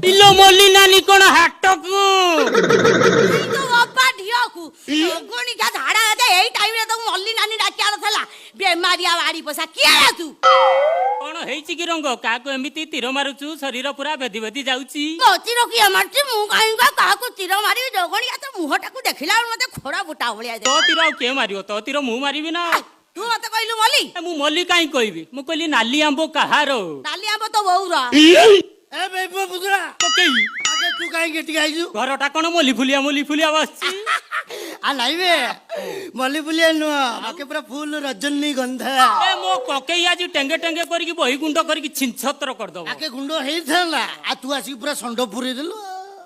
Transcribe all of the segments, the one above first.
इलो मोली नानी कोन हाटकू तो बापा ढियाकू गोणी का झाड़ा दे एई टाइम रे तो मोली नानी डाकियार थला बेमारिया वाड़ी पसा किया तू कोन हेची की रंग का को एमिति तीर मारुचू शरीर पूरा बेदी बेदी जाउची तीर की मारती मु काइंगा का को तीर मारी जोगणिया तो मुहटा को देखिला मते खोड़ा बुटा भलिया दे तो तीर के मारियो तो तीर मु मारिबी ना तू मते कहलु मोली मु मोली काई कहबी मु कहली नाली आंबो कहारो नाली आंबो तो बौरा ए बेबो पुतरा तो केई आगे तू काई गेटी आइजु घरटा कोन मोली फुलिया बसची आ नाही बे मल्ली पुलिया नु आके पूरा फूल रजनीगंधा ए मो ककेई आज टेंगे टेंगे करके बही गुंड करके छिनछत्र कर दबो आके गुंडो हेइथला आ तू आसी पूरा संडो पुरी देलु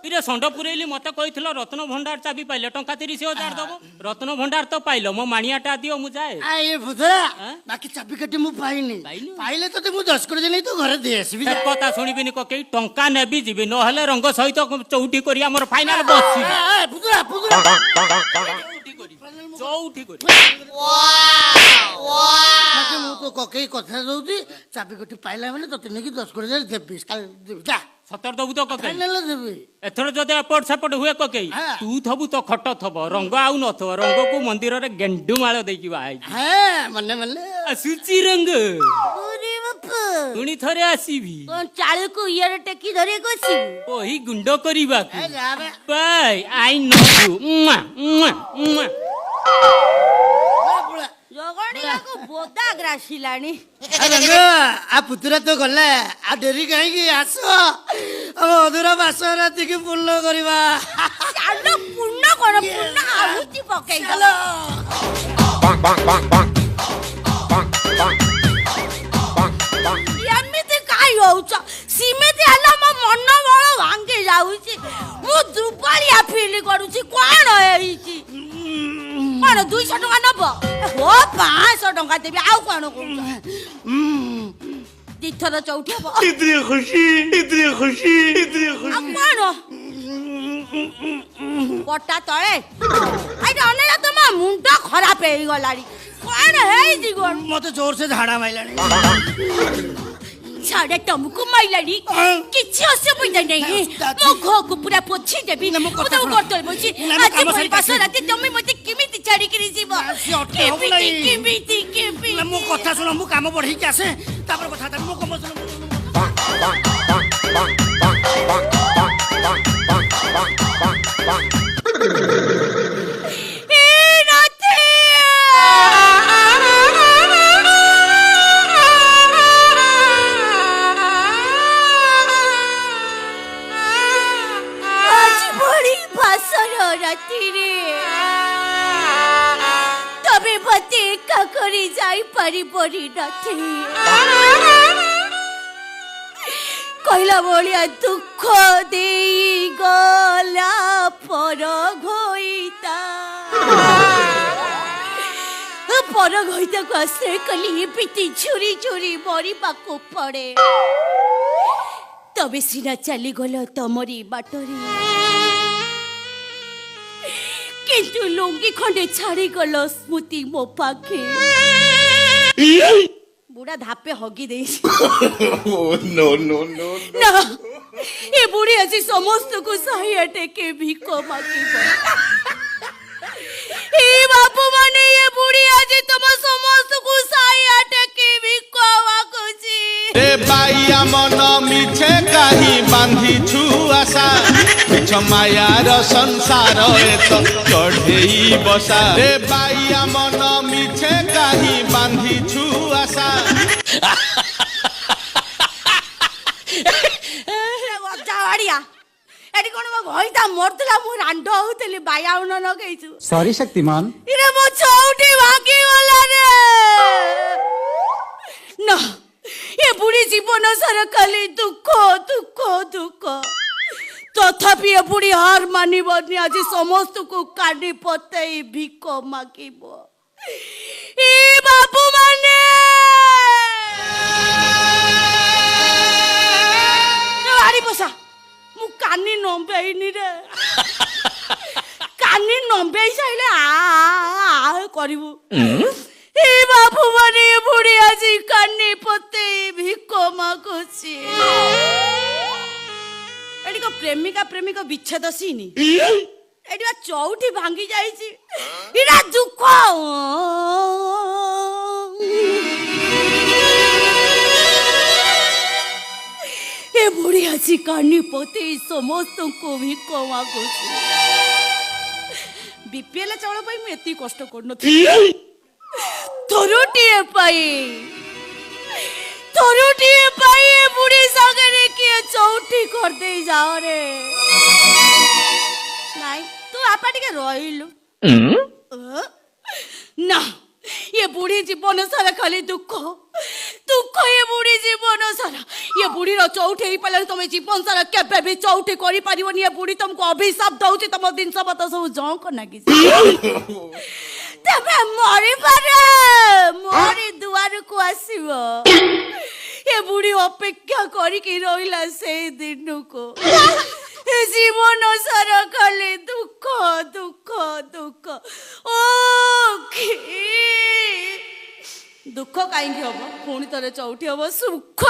इरे संड पुरेली मते कहिथिलो रत्न भंडार चाबी पाइले टंका 30,000 दबो रत्न भंडार तो पाइलो मो मानियाटा दियो मु जाए आ ये पुतरा बाकी चाबी कटी मु पाइनी पाइले तो मु 10 कर देनी तो घर दे आसीबी कथा सुनिबिनी ककेई टंका नेबी जिबी न हले रंग सहित चौठी करी हमर फाइनल बससी पुतरा पुतरा चौठी करी वाह मु तो ककेई कथा दउती चाबी कटी पाइला माने तो तने की 10 कर दे देबी जा सतर दबु तो ककेई फाइनल देबी एथर जदे एपट सेपट हुए ककेई तू थबु तो खट थब रंग आउ न थब रंग को मंदिर रे गेंडू माळ देकी बाई हां मन्ने मन्ने सुची रंग अरे बापा तुणी थरे आसीबी कोन चाळू को इयर टेकी धरे कोसी ओही गुंड करिबा ए जा बे बाय आई नो यू जोगणिया को बोदा ग्रासिलानी रंग आ पुतरा तो गला आ डेरी काहे की आसो हम अधुरा बास राति के पूर्ण करबा चालो पूर्ण कर पूर्ण आहुति पकाई चलो Bang bang bang bang bang bang एमिति काई होउछ सीमेति हला म मन बळ भांगे जाउछि मु दुपलिया फील करूछि कोन हेइछि कोन 200 टका नब हो 500 टका देबी आउ कोन तीर्थर चौठी हबो इतनी खुशी कोन पट्टा तळे आई अनेला तमा मुंडा खराब हेइ गलाडी कोन हेइछि गोन मते जोर से झाड़ा माइलानी साडे तुमको माइलाडी किछि असुविधा नहीं मो घो को पूरा पोछि देबी मो तो करतल बछि आज परिवार राती तुम मते किमिति छाडी करी जीव किमिति मो कथा सुन मु काम बढ़ी के आसे तापर कथा त मो कम सुन तबे बते का करी जाई पारी परी नथी कहला बोलिया दुख देई गला पर घोइता को आश्रय कली पिटी छुरी छुरी मरी पाको पड़े तबे सीना चली गल तमरी बाटरी किंतु लुंगी खंडे छाड़ी गल स्मृति मो पाखे बुढ़ा धापे हगी दे no no no ना ये बुढ़ी आज समस्त को सहाय टेके भिक मांगी ए बापू माने ये बुढ़ी आज तुम समस्त को सहाय टेके भिक मांगुची रे बाइया मन मिछे काही बांधी छु आशा मिछ मायार संसार एत चढ़ेई बसा रे बाइया मन मिछे काही बांधी छु आशा जावाड़िया एटी कोन मो घइता मरतला मो रांडो होतली बायाउन न गइछु सॉरी शक्तिमान इरे मो छौटी भागी वाला रे ना ये बुढ़ी जीवन सारा खाली दुख दुख दुख तथापि ये बुढ़ी हार मानिबनी आज समस्त को काटी पतई भिक मागिब ए बाबू माने आरी बसा मु कानी नंबेइनी रे कानी नंबेइ साइले आ करिवु ए बाबू माने बुढ़ी आज कानी पते भिक मागुची ପ୍ରେମିକା ପ୍ରେମିକ ବିଚ୍ଛେଦ ସିନି ଏଠି ବା ଚଉଠି ଭାଙ୍ଗି ଯାଇଛି ଏଟା ଦୁଃଖ ଏ ବୁଢ଼ୀ ଆସି କାନି ପତେଇ ସମସ୍ତଙ୍କୁ ଭିକ ମାଗୁଛି ବିପିଏଲ ଚାଉଳ ପାଇଁ ମୁଁ ଏତିକି କଷ୍ଟ କରୁନଥିଲି ଥରୁଟିଏ ପାଇ ଏ ବୁଢ଼ୀ ସାଙ୍ଗରେ କିଏ ଚଉଠି କରିଦେଇ ଯାଅ ରେ ନାଇଁ ତୁ ଆପା ଟିକେ ରହିଲୁ ନା ये बुढ़ी जीवन सारा खाली दुख ये बुढ़ी जीवन सारा ये बुढ़ी चौठी ही पाले तुम जीवन सारा केबे भी चौठी करि पारिबनी ये बुढ़ी तुमको अभिशाप दउची तुम दिन सब तो सब जंक नागी तबे मरि पारे मरि दुआर को आसीबो ये बुढ़ी अपेक्षा करी कि रहिला से दिन को जीवन सारा खाली दुख दुख दुख ओ दुख कहीं हम पुणी थे चौठी हम सुख